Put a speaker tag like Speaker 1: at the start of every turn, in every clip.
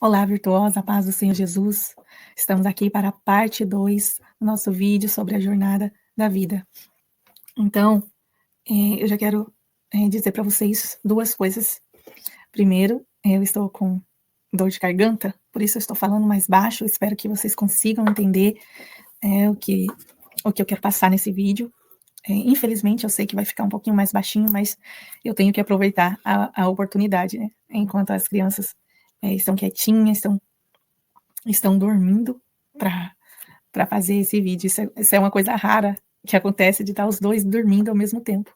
Speaker 1: Olá, virtuosa, paz do Senhor Jesus. Estamos aqui para a parte 2 do nosso vídeo sobre a jornada da vida. Então, eu já quero dizer para vocês duas coisas. Primeiro, eu estou com dor de garganta, por isso eu estou falando mais baixo. Espero que vocês consigam entender o que eu quero passar nesse vídeo. Infelizmente, eu sei que vai ficar um pouquinho mais baixinho, mas eu tenho que aproveitar a oportunidade, né? Enquanto as crianças estão quietinhas, estão dormindo para fazer esse vídeo. Isso é uma coisa rara que acontece, de estar os dois dormindo ao mesmo tempo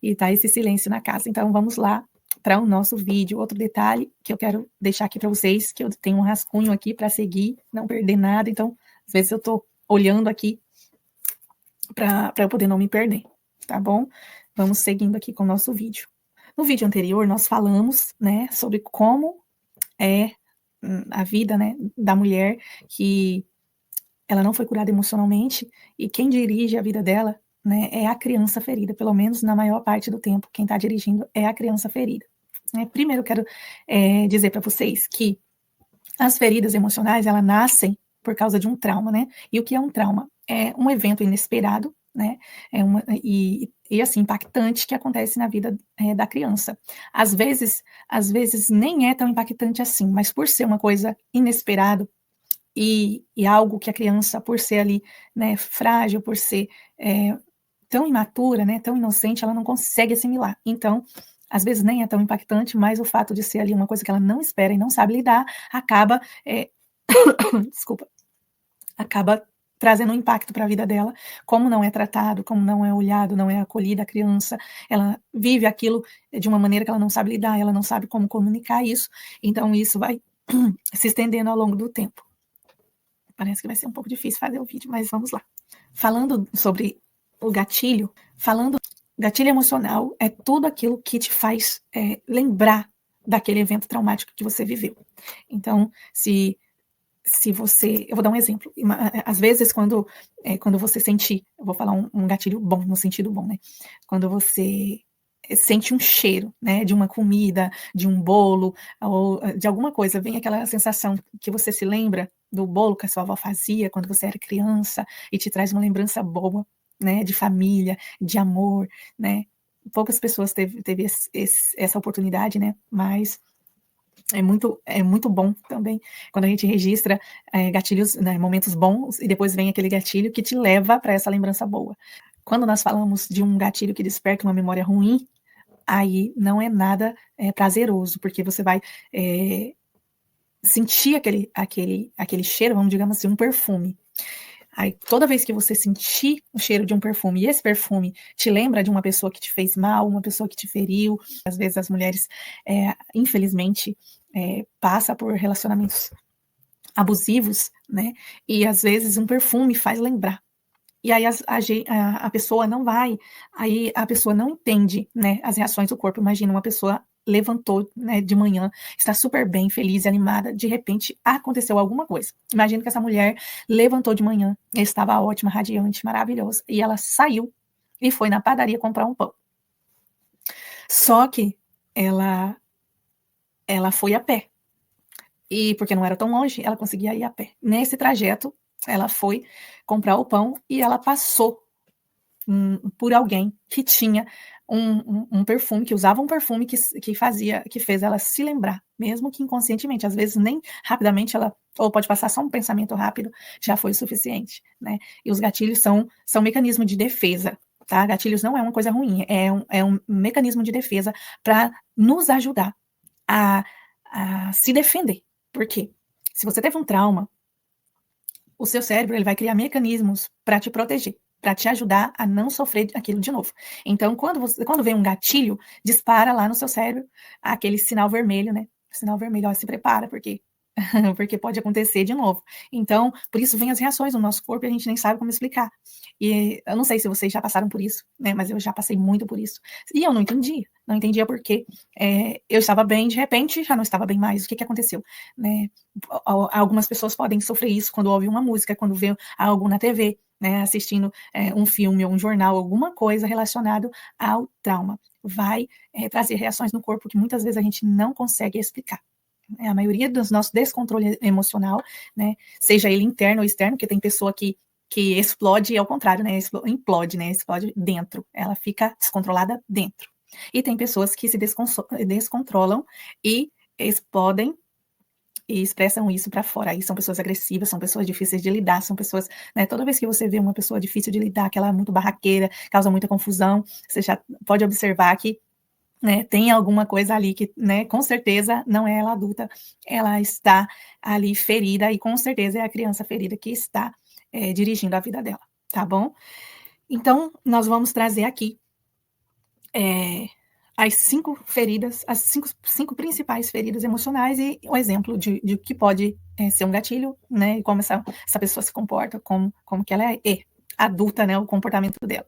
Speaker 1: e tá esse silêncio na casa. Então vamos lá para o nosso vídeo. Outro detalhe que eu quero deixar aqui para vocês, que eu tenho um rascunho aqui para seguir, não perder nada. Então, às vezes eu tô olhando aqui para eu poder não me perder, tá bom? Vamos seguindo aqui com o nosso vídeo. No vídeo anterior, nós falamos, né, sobre como é a vida, né, da mulher que ela não foi curada emocionalmente, e quem dirige a vida dela, né, é a criança ferida, pelo menos na maior parte do tempo, quem está dirigindo é a criança ferida. Primeiro eu quero dizer para vocês que as feridas emocionais, elas nascem por causa de um trauma, né? E o que é um trauma? É um evento inesperado, né? E assim, impactante, que acontece na vida da criança. Às vezes nem é tão impactante assim, mas por ser uma coisa inesperada, e algo que a criança, por ser ali, né, frágil, por ser tão imatura, né, tão inocente, ela não consegue assimilar. Então, às vezes nem é tão impactante, mas o fato de ser ali uma coisa que ela não espera e não sabe lidar, acaba, desculpa, acaba trazendo um impacto para a vida dela. Como não é tratado, como não é olhado, não é acolhida a criança, ela vive aquilo de uma maneira que ela não sabe lidar, ela não sabe como comunicar isso, então isso vai se estendendo ao longo do tempo. Parece que vai ser um pouco difícil fazer o vídeo, mas vamos lá. Falando sobre o gatilho, gatilho emocional é tudo aquilo que te faz lembrar daquele evento traumático que você viveu. Então, se você, eu vou dar um exemplo, às vezes quando você sentir, eu vou falar um gatilho bom, no sentido bom, né? Quando você sente um cheiro, né, de uma comida, de um bolo, ou de alguma coisa, vem aquela sensação que você se lembra do bolo que a sua avó fazia quando você era criança, e te traz uma lembrança boa, né, de família, de amor, né? Poucas pessoas teve essa oportunidade, né? Mas é muito bom também quando a gente registra gatilhos, né, momentos bons, e depois vem aquele gatilho que te leva para essa lembrança boa. Quando nós falamos de um gatilho que desperta uma memória ruim, aí não é nada prazeroso, porque você vai sentir aquele cheiro, vamos digamos assim, um perfume. Aí, toda vez que você sentir o cheiro de um perfume, e esse perfume te lembra de uma pessoa que te fez mal, uma pessoa que te feriu, às vezes as mulheres, infelizmente, passa por relacionamentos abusivos, né? E às vezes um perfume faz lembrar. E aí a pessoa não vai, aí a pessoa não entende, né, as reações do corpo. Imagina, uma pessoa levantou, né, de manhã, está super bem, feliz e animada, de repente aconteceu alguma coisa. Imagina que essa mulher levantou de manhã, estava ótima, radiante, maravilhosa, e ela saiu e foi na padaria comprar um pão. Só que ela foi a pé, e porque não era tão longe, ela conseguia ir a pé. Nesse trajeto, ela foi comprar o pão e ela passou por alguém que tinha um perfume, que usava um perfume que fez ela se lembrar, mesmo que inconscientemente, às vezes nem rapidamente ela, ou pode passar só um pensamento rápido, já foi o suficiente, né? E os gatilhos são mecanismo de defesa, tá? Gatilhos não é uma coisa ruim, é um mecanismo de defesa para nos ajudar a se defender. Por quê? Se você teve um trauma, o seu cérebro ele vai criar mecanismos para te proteger, para te ajudar a não sofrer aquilo de novo. Então, quando vem um gatilho, dispara lá no seu cérebro aquele sinal vermelho, né? Sinal vermelho, ó, se prepara, porque porque pode acontecer de novo. Então, por isso vem as reações no nosso corpo e a gente nem sabe como explicar. E eu não sei se vocês já passaram por isso, né? Mas eu já passei muito por isso. E eu não entendia por quê. Eu estava bem, de repente já não estava bem mais. O que aconteceu? Né? Algumas pessoas podem sofrer isso quando ouvem uma música, quando vê algo na TV, né? Assistindo um filme ou um jornal, alguma coisa relacionado ao trauma. Vai trazer reações no corpo que muitas vezes a gente não consegue explicar. A maioria dos nossos descontrole emocional, né, seja ele interno ou externo, porque tem pessoa que explode ao contrário, né, implode, né, explode dentro, ela fica descontrolada dentro. E tem pessoas que se descontrolam e explodem e expressam isso para fora. Aí são pessoas agressivas, são pessoas difíceis de lidar, são pessoas, né, toda vez que você vê uma pessoa difícil de lidar, que ela é muito barraqueira, causa muita confusão, você já pode observar que, né, tem alguma coisa ali que, né, com certeza não é ela adulta, ela está ali ferida e com certeza é a criança ferida que está dirigindo a vida dela, tá bom? Então, nós vamos trazer aqui as 5 feridas, as cinco principais feridas emocionais e o exemplo de que pode ser um gatilho, né, e como essa pessoa se comporta, como que ela é adulta, né, o comportamento dela.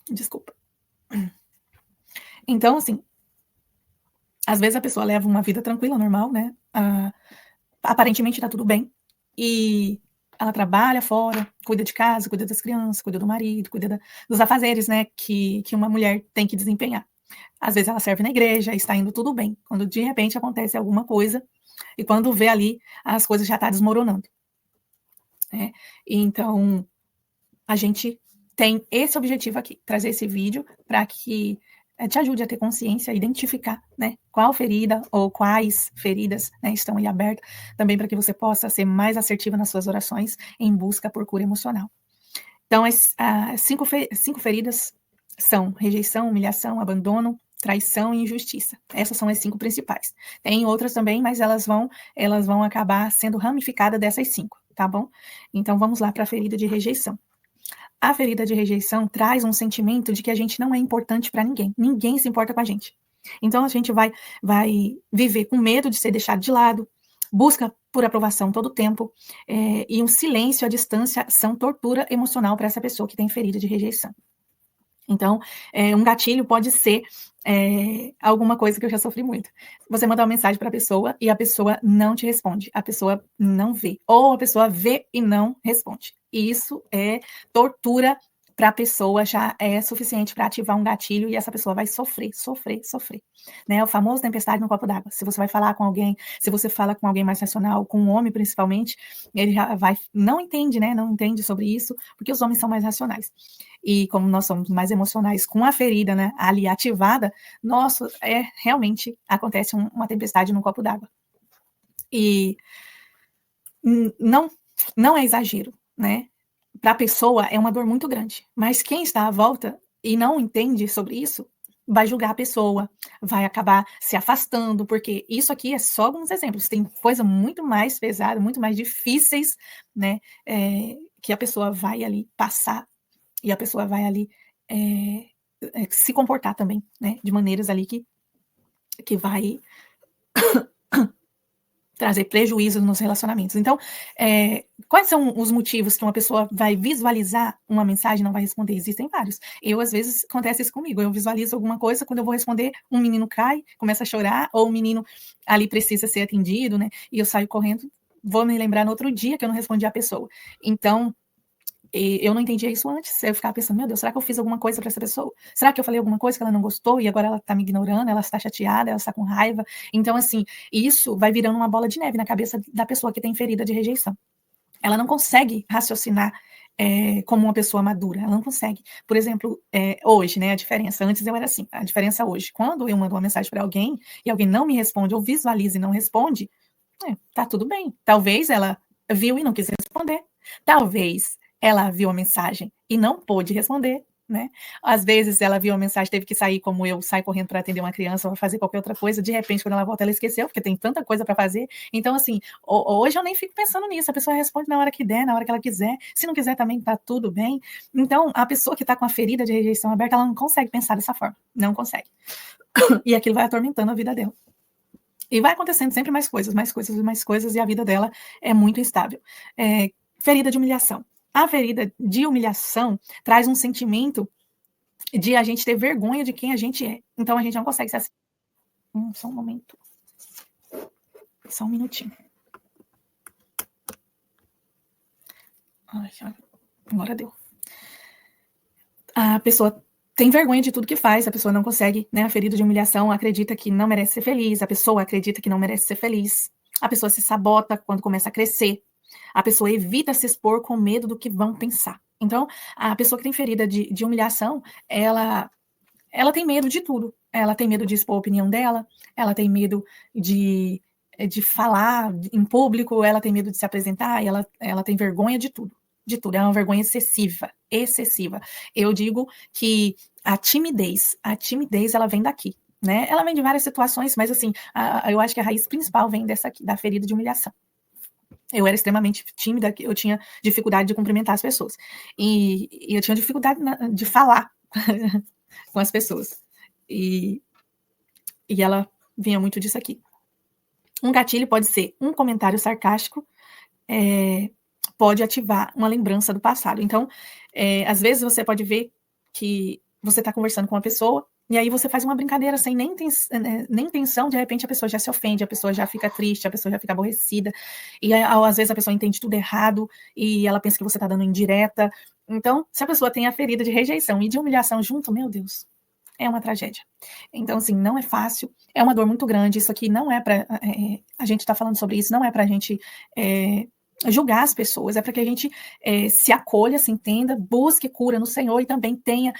Speaker 1: Desculpa. Então, assim, às vezes a pessoa leva uma vida tranquila, normal, né, aparentemente tá tudo bem, e ela trabalha fora, cuida de casa, cuida das crianças, cuida do marido, cuida dos afazeres, né, que uma mulher tem que desempenhar. Às vezes ela serve na igreja, está indo tudo bem, quando de repente acontece alguma coisa, e quando vê ali, as coisas já estão desmoronando. Né? Então, a gente tem esse objetivo aqui, trazer esse vídeo para que te ajude a ter consciência, a identificar, né, qual ferida ou quais feridas, né, estão aí abertas, também para que você possa ser mais assertiva nas suas orações em busca por cura emocional. Então, as 5 feridas são rejeição, humilhação, abandono, traição e injustiça. Essas são as 5 principais. Tem outras também, mas elas vão acabar sendo ramificadas dessas 5, tá bom? Então, vamos lá para a ferida de rejeição. A ferida de rejeição traz um sentimento de que a gente não é importante para ninguém. Ninguém se importa com a gente. Então, a gente vai viver com medo de ser deixado de lado, busca por aprovação todo o tempo, e um silêncio à distância são tortura emocional para essa pessoa que tem ferida de rejeição. Então, um gatilho pode ser alguma coisa que eu já sofri muito. Você manda uma mensagem para a pessoa e a pessoa não te responde, a pessoa não vê, ou a pessoa vê e não responde. E isso é tortura para a pessoa, já é suficiente para ativar um gatilho e essa pessoa vai sofrer, sofrer, sofrer. Né? O famoso tempestade no copo d'água. Se você vai falar com alguém, se você fala com alguém mais racional, com um homem principalmente, ele já não entende, né? Não entende sobre isso, porque os homens são mais racionais. E como nós somos mais emocionais com a ferida, né, ali ativada, nossa, realmente acontece uma tempestade no copo d'água. E não é exagero, né? Para a pessoa é uma dor muito grande, mas quem está à volta e não entende sobre isso, vai julgar a pessoa, vai acabar se afastando, porque isso aqui é só alguns exemplos, tem coisa muito mais pesada, muito mais difíceis, né, que a pessoa vai ali passar, e a pessoa vai ali se comportar também, né, de maneiras ali que vai trazer prejuízos nos relacionamentos. Então, quais são os motivos que uma pessoa vai visualizar uma mensagem e não vai responder? Existem vários. Eu, às vezes, acontece isso comigo. Eu visualizo alguma coisa, quando eu vou responder, um menino cai, começa a chorar, ou o menino ali precisa ser atendido, né? E eu saio correndo, vou me lembrar no outro dia que eu não respondi a pessoa. Então, eu não entendia isso antes. Eu ficava pensando, meu Deus, será que eu fiz alguma coisa para essa pessoa? Será que eu falei alguma coisa que ela não gostou e agora ela está me ignorando, ela está chateada, ela está com raiva? Então, assim, isso vai virando uma bola de neve na cabeça da pessoa que tem ferida de rejeição. Ela não consegue raciocinar como uma pessoa madura, ela não consegue. Por exemplo, hoje, né, a diferença, antes eu era assim, a diferença hoje, quando eu mando uma mensagem para alguém e alguém não me responde, ou visualiza e não responde, tá tudo bem. Talvez ela viu e não quis responder, talvez ela viu a mensagem e não pôde responder, né? Às vezes ela viu a mensagem, teve que sair como eu, sai correndo para atender uma criança ou fazer qualquer outra coisa, de repente quando ela volta ela esqueceu, porque tem tanta coisa para fazer. Então assim, hoje eu nem fico pensando nisso, a pessoa responde na hora que der, na hora que ela quiser, se não quiser também tá tudo bem. Então a pessoa que tá com a ferida de rejeição aberta, ela não consegue pensar dessa forma, não consegue. E aquilo vai atormentando a vida dela. E vai acontecendo sempre mais coisas, mais coisas, mais coisas, e a vida dela é muito instável. Ferida de humilhação. A ferida de humilhação traz um sentimento de a gente ter vergonha de quem a gente é. Então a gente não consegue ser assim. Só um momento. Só um minutinho. Ai, agora deu. A pessoa tem vergonha de tudo que faz, a pessoa não consegue, né, a ferida de humilhação, acredita que não merece ser feliz, a pessoa acredita que não merece ser feliz, a pessoa se sabota quando começa a crescer, a pessoa evita se expor com medo do que vão pensar. Então, a pessoa que tem ferida de humilhação, ela tem medo de tudo. Ela tem medo de expor a opinião dela, ela tem medo de falar em público, ela tem medo de se apresentar, ela tem vergonha de tudo. De tudo, é uma vergonha excessiva, excessiva. Eu digo que a timidez, ela vem daqui, né? Ela vem de várias situações, mas assim, eu acho que a raiz principal vem dessa aqui, da ferida de humilhação. Eu era extremamente tímida, eu tinha dificuldade de cumprimentar as pessoas. E eu tinha dificuldade de falar com as pessoas. E ela vinha muito disso aqui. Um gatilho pode ser um comentário sarcástico, pode ativar uma lembrança do passado. Então, às vezes você pode ver que você está conversando com uma pessoa, e aí você faz uma brincadeira sem nem intenção, de repente a pessoa já se ofende, a pessoa já fica triste, a pessoa já fica aborrecida, e às vezes a pessoa entende tudo errado, e ela pensa que você está dando indireta. Então, se a pessoa tem a ferida de rejeição e de humilhação junto, meu Deus, é uma tragédia. Então, assim, não é fácil, é uma dor muito grande, isso aqui não é para... a gente está falando sobre isso, não é para a gente julgar as pessoas, é para que a gente se acolha, se entenda, busque cura no Senhor e também tenha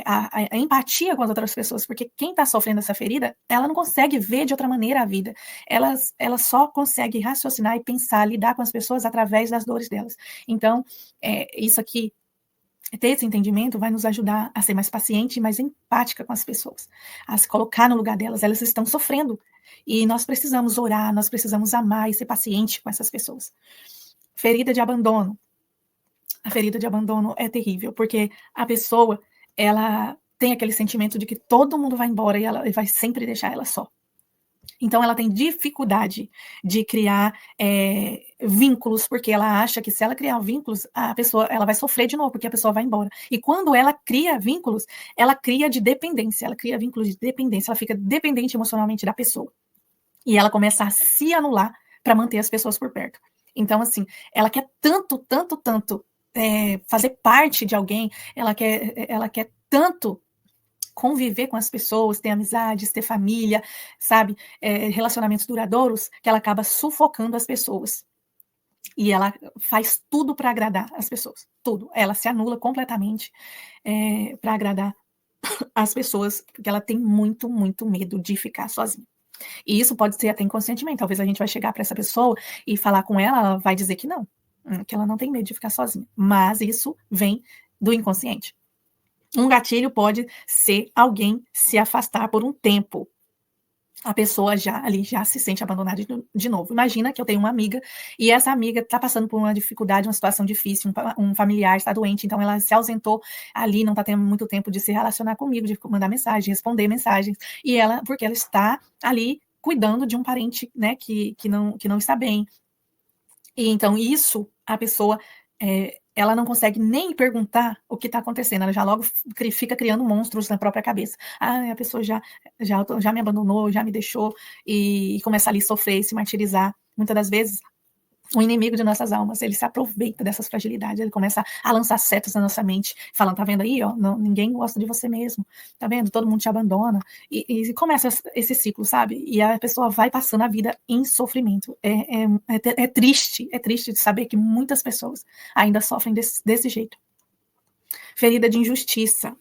Speaker 1: a empatia com as outras pessoas, porque quem está sofrendo essa ferida, ela não consegue ver de outra maneira a vida, ela só consegue raciocinar e pensar, lidar com as pessoas através das dores delas. Então, isso aqui, ter esse entendimento vai nos ajudar a ser mais paciente e mais empática com as pessoas, a se colocar no lugar delas, elas estão sofrendo, e nós precisamos orar, nós precisamos amar e ser paciente com essas pessoas. Ferida de abandono. A ferida de abandono é terrível, porque a pessoa, ela tem aquele sentimento de que todo mundo vai embora e ela vai sempre deixar ela só. Então, ela tem dificuldade de criar vínculos, porque ela acha que se ela criar vínculos, a pessoa ela vai sofrer de novo, porque a pessoa vai embora. E quando ela cria vínculos, ela cria de dependência, ela cria vínculos de dependência, ela fica dependente emocionalmente da pessoa. E ela começa a se anular para manter as pessoas por perto. Então, assim, ela quer tanto fazer parte de alguém, ela quer tanto conviver com as pessoas, ter amizades, ter família, sabe, relacionamentos duradouros, que ela acaba sufocando as pessoas. E ela faz tudo para agradar as pessoas, tudo. Ela se anula completamente para agradar as pessoas, porque ela tem muito medo de ficar sozinha. E isso pode ser até inconscientemente. Talvez a gente vai chegar para essa pessoa e falar com ela, ela vai dizer que não, que ela não tem medo de ficar sozinha. Mas isso vem do inconsciente. Um gatilho pode ser alguém se afastar por um tempo. A pessoa já se sente abandonada de novo. Imagina que eu tenho uma amiga e essa amiga está passando por uma dificuldade, uma situação difícil, um familiar está doente, então ela se ausentou ali, não está tendo muito tempo de se relacionar comigo, de mandar mensagem, de responder mensagens, e porque ela está ali cuidando de um parente, né, que não está bem. E então isso, a pessoa ela não consegue nem perguntar o que está acontecendo, ela já logo fica criando monstros na própria cabeça. A pessoa já me abandonou, já me deixou, e começa ali a sofrer, se martirizar. Muitas das vezes, o inimigo de nossas almas, ele se aproveita dessas fragilidades, ele começa a lançar setas na nossa mente, falando, tá vendo aí, ó, ninguém gosta de você mesmo, tá vendo, todo mundo te abandona, e começa esse ciclo, sabe, e a pessoa vai passando a vida em sofrimento. É triste de saber que muitas pessoas ainda sofrem desse jeito. Ferida de injustiça.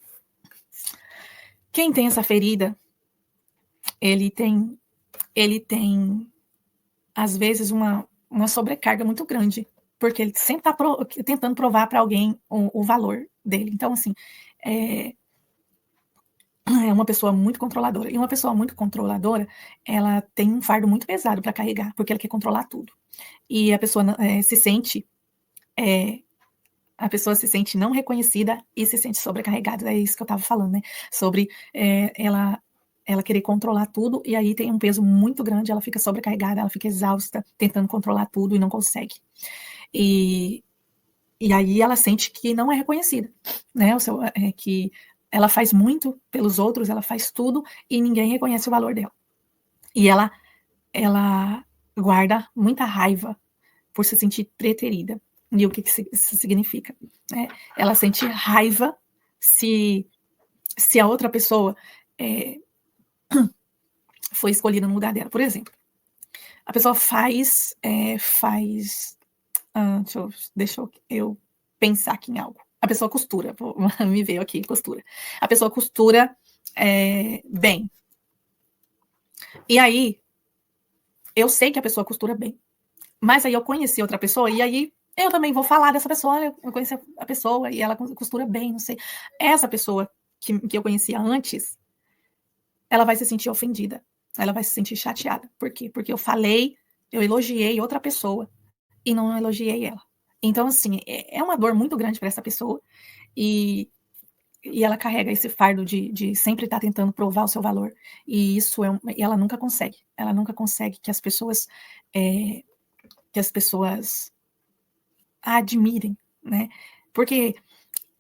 Speaker 1: Quem tem essa ferida, ele tem às vezes uma sobrecarga muito grande, porque ele sempre está tentando provar para alguém o valor dele. Então, assim, é uma pessoa muito controladora. E uma pessoa muito controladora, ela tem um fardo muito pesado para carregar, porque ela quer controlar tudo. E a pessoa se sente não reconhecida e se sente sobrecarregada. É isso que eu estava falando, né? Sobre ela querer controlar tudo, e aí tem um peso muito grande, ela fica sobrecarregada, ela fica exausta, tentando controlar tudo e não consegue. E aí ela sente que não é reconhecida, né? Que ela faz muito pelos outros, ela faz tudo e ninguém reconhece o valor dela. E ela guarda muita raiva por se sentir preterida. E o que isso significa? Ela sente raiva se se a outra pessoa foi escolhida no lugar dela. Por exemplo, a pessoa deixa eu pensar aqui em algo. A pessoa costura, me veio aqui, costura. A pessoa costura bem. E aí, eu sei que a pessoa costura bem. Mas aí eu conheci outra pessoa, e aí eu também vou falar dessa pessoa, eu conheci a pessoa, e ela costura bem, não sei. Essa pessoa que eu conhecia antes, ela vai se sentir ofendida, ela vai se sentir chateada. Por quê? Porque eu elogiei outra pessoa, e não elogiei ela. Então, assim, é uma dor muito grande para essa pessoa, e ela carrega esse fardo de sempre estar tentando provar o seu valor, e isso ela nunca consegue que as pessoas a admirem, né? Porque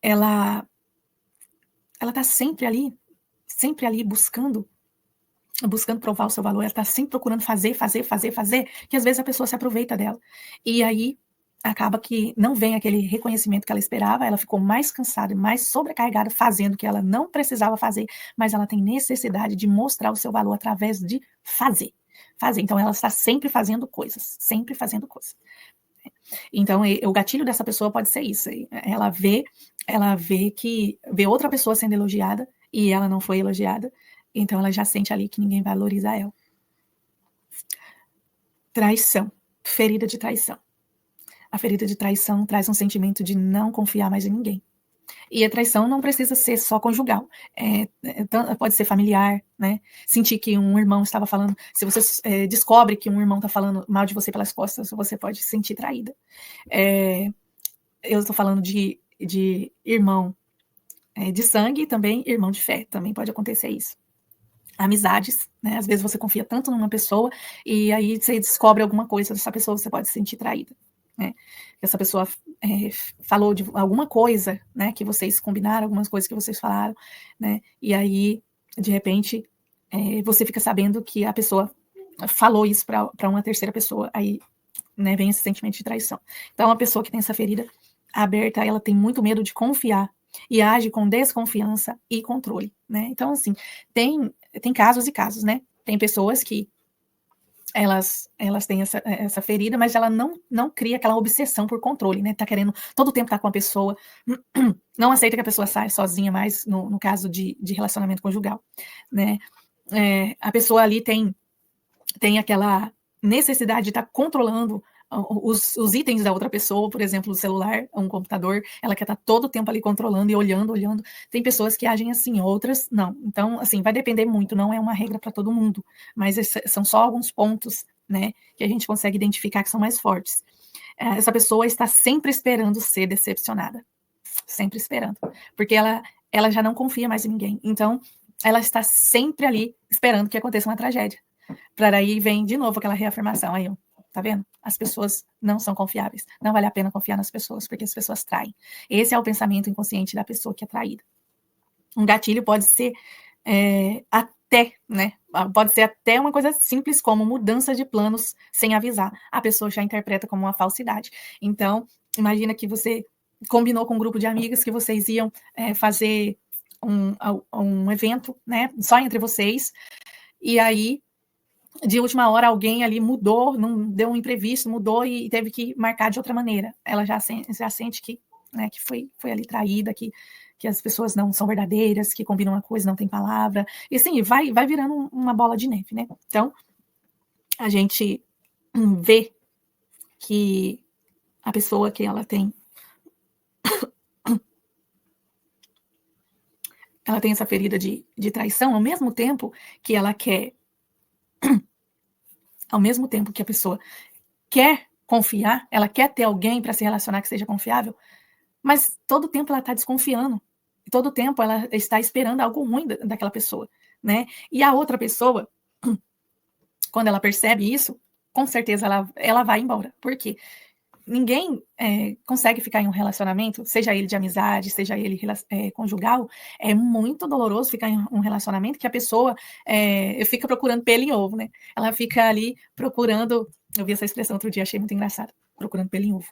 Speaker 1: ela tá sempre ali buscando provar o seu valor, ela tá sempre procurando fazer, que às vezes a pessoa se aproveita dela. E aí acaba que não vem aquele reconhecimento que ela esperava, ela ficou mais cansada, mais sobrecarregada fazendo o que ela não precisava fazer, mas ela tem necessidade de mostrar o seu valor através de fazer. Então ela está sempre fazendo coisas. Então, o gatilho dessa pessoa pode ser isso. Ela vê outra pessoa sendo elogiada e ela não foi elogiada, então ela já sente ali que ninguém valoriza ela. Traição, ferida de traição. A ferida de traição traz um sentimento de não confiar mais em ninguém. E a traição não precisa ser só conjugal, pode ser familiar, né? Sentir que um irmão estava falando, se você descobre que um irmão está falando mal de você pelas costas, você pode se sentir traída. Eu estou falando de irmão de sangue e também irmão de fé, também pode acontecer isso. Amizades, né? Às vezes você confia tanto numa pessoa e aí você descobre alguma coisa dessa pessoa, você pode se sentir traída, né? Essa pessoa falou de alguma coisa, né, que vocês combinaram, algumas coisas que vocês falaram, né, e aí, de repente, você fica sabendo que a pessoa falou isso para uma terceira pessoa, aí, né, vem esse sentimento de traição. Então, a pessoa que tem essa ferida aberta, ela tem muito medo de confiar e age com desconfiança e controle, né? Então, assim, tem casos e casos, né? Tem pessoas que elas têm essa ferida, mas ela não cria aquela obsessão por controle, né? Tá querendo todo o tempo estar com a pessoa, não aceita que a pessoa saia sozinha mais no caso de relacionamento conjugal, né? A pessoa ali tem aquela necessidade de estar controlando os itens da outra pessoa, por exemplo, o celular, um computador, ela quer estar todo o tempo ali controlando e olhando. Tem pessoas que agem assim, outras não. Então, assim, vai depender muito, não é uma regra para todo mundo, mas são só alguns pontos, né, que a gente consegue identificar que são mais fortes. Essa pessoa está sempre esperando ser decepcionada, sempre esperando, porque ela já não confia mais em ninguém. Então, ela está sempre ali esperando que aconteça uma tragédia. Para aí vem de novo aquela reafirmação aí, tá vendo? As pessoas não são confiáveis. Não vale a pena confiar nas pessoas, porque as pessoas traem. Esse é o pensamento inconsciente da pessoa que é traída. Um gatilho pode ser até, né? Pode ser até uma coisa simples como mudança de planos sem avisar. A pessoa já interpreta como uma falsidade. Então, imagina que você combinou com um grupo de amigas que vocês iam fazer um evento, né? Só entre vocês. E aí de última hora alguém ali mudou, não deu um imprevisto, mudou e teve que marcar de outra maneira. Ela já sente que, né, que foi ali traída, que as pessoas não são verdadeiras, que combinam uma coisa, não tem palavra. E assim, vai virando uma bola de neve, né? Então, a gente vê que a pessoa que ela tem essa ferida de traição, ao mesmo tempo que ela quer ao mesmo tempo que a pessoa quer confiar, ela quer ter alguém para se relacionar que seja confiável, mas todo o tempo ela está desconfiando, todo o tempo ela está esperando algo ruim daquela pessoa, né? E a outra pessoa, quando ela percebe isso, com certeza ela vai embora. Por quê? Ninguém consegue ficar em um relacionamento, seja ele de amizade, seja ele conjugal, é muito doloroso ficar em um relacionamento que a pessoa fica procurando pelo em ovo, né? Ela fica ali procurando, eu vi essa expressão outro dia, achei muito engraçado, procurando pelo em ovo.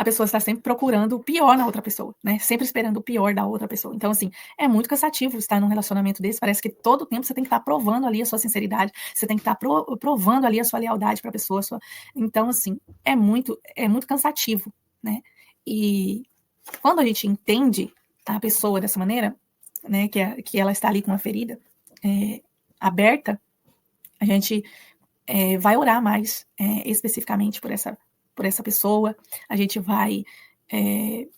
Speaker 1: a pessoa está sempre procurando o pior na outra pessoa, né? Sempre esperando o pior da outra pessoa. Então, assim, é muito cansativo estar num relacionamento desse. Parece que todo tempo você tem que estar provando ali a sua sinceridade, você tem que estar provando ali a sua lealdade para a pessoa. Então, assim, é muito cansativo, né? E quando a gente entende a pessoa dessa maneira, né, que ela está ali com uma ferida aberta, a gente vai orar mais especificamente por essa pessoa, a gente vai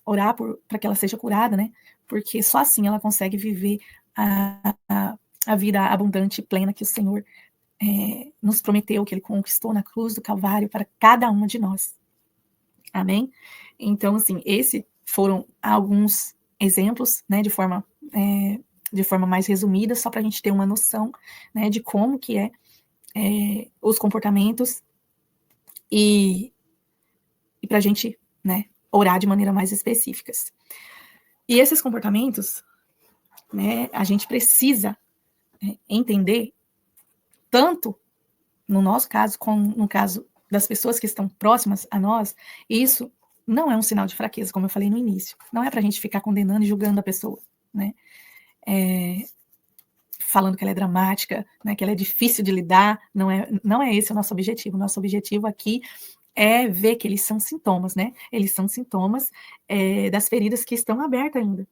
Speaker 1: orar para que ela seja curada, né? Porque só assim ela consegue viver a vida abundante e plena que o Senhor nos prometeu, que Ele conquistou na cruz do Calvário para cada uma de nós. Amém? Então, assim, esses foram alguns exemplos, né, de forma mais resumida, só para a gente ter uma noção, né, de como que os comportamentos e para a gente, né, orar de maneira mais específicas. E esses comportamentos, né, a gente precisa entender tanto no nosso caso como no caso das pessoas que estão próximas a nós. Isso não é um sinal de fraqueza, como eu falei no início. Não é para a gente ficar condenando e julgando a pessoa, né? Falando que ela é dramática, né, que ela é difícil de lidar. Não é esse o nosso objetivo. O nosso objetivo aqui é ver que eles são sintomas, né? Eles são sintomas das feridas que estão abertas ainda.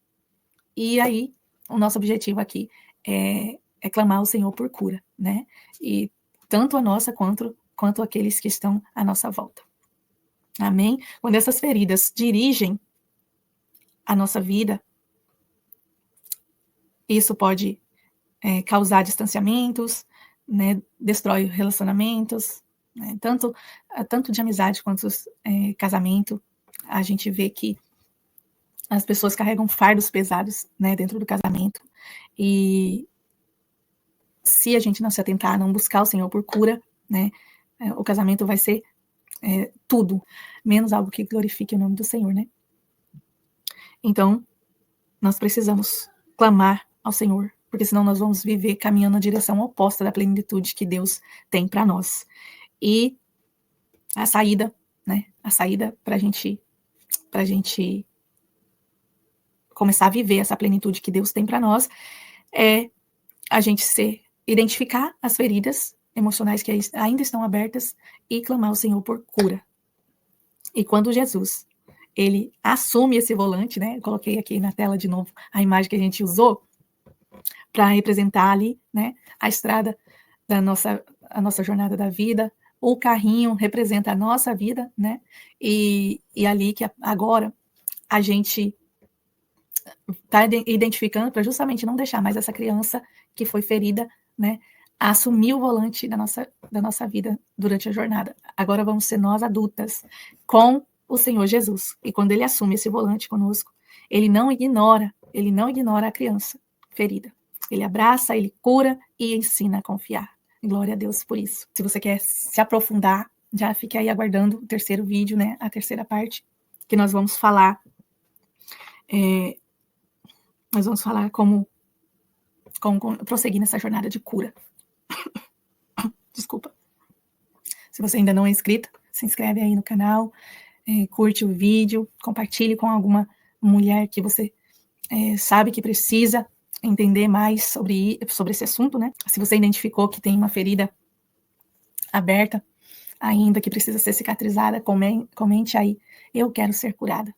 Speaker 1: E aí, o nosso objetivo aqui é clamar ao Senhor por cura, né? E tanto a nossa quanto aqueles que estão à nossa volta. Amém? Quando essas feridas dirigem a nossa vida, isso pode causar distanciamentos, né? Destrói relacionamentos, né? Tanto de amizade quanto casamento. A gente vê que as pessoas carregam fardos pesados, né, dentro do casamento, e se a gente não se atentar, não buscar o Senhor por cura, né, o casamento vai ser tudo, menos algo que glorifique o nome do Senhor, né? Então, nós precisamos clamar ao Senhor, porque senão nós vamos viver caminhando na direção oposta da plenitude que Deus tem para nós. E a saída, né, para a gente começar a viver essa plenitude que Deus tem para nós, é a gente identificar as feridas emocionais que ainda estão abertas e clamar ao Senhor por cura. E quando Jesus, ele assume esse volante, né? Eu coloquei aqui na tela de novo a imagem que a gente usou para representar ali, né, a estrada a nossa jornada da vida. O carrinho representa a nossa vida, né? E ali que agora a gente está identificando para justamente não deixar mais essa criança que foi ferida, né, assumir o volante da nossa vida durante a jornada. Agora vamos ser nós adultas com o Senhor Jesus. E quando ele assume esse volante conosco, ele não ignora a criança ferida. Ele abraça, ele cura e ensina a confiar. Glória a Deus por isso. Se você quer se aprofundar, já fique aí aguardando o terceiro vídeo, né, a terceira parte, que nós vamos falar como prosseguir nessa jornada de cura. Desculpa. Se você ainda não é inscrito, se inscreve aí no canal, curte o vídeo, compartilhe com alguma mulher que você sabe que precisa entender mais sobre esse assunto, né? Se você identificou que tem uma ferida aberta ainda, que precisa ser cicatrizada, comente aí, eu quero ser curada.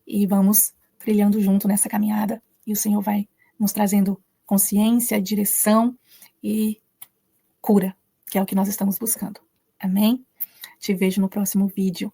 Speaker 1: E vamos trilhando junto nessa caminhada, e o Senhor vai nos trazendo consciência, direção e cura, que é o que nós estamos buscando. Amém? Te vejo no próximo vídeo.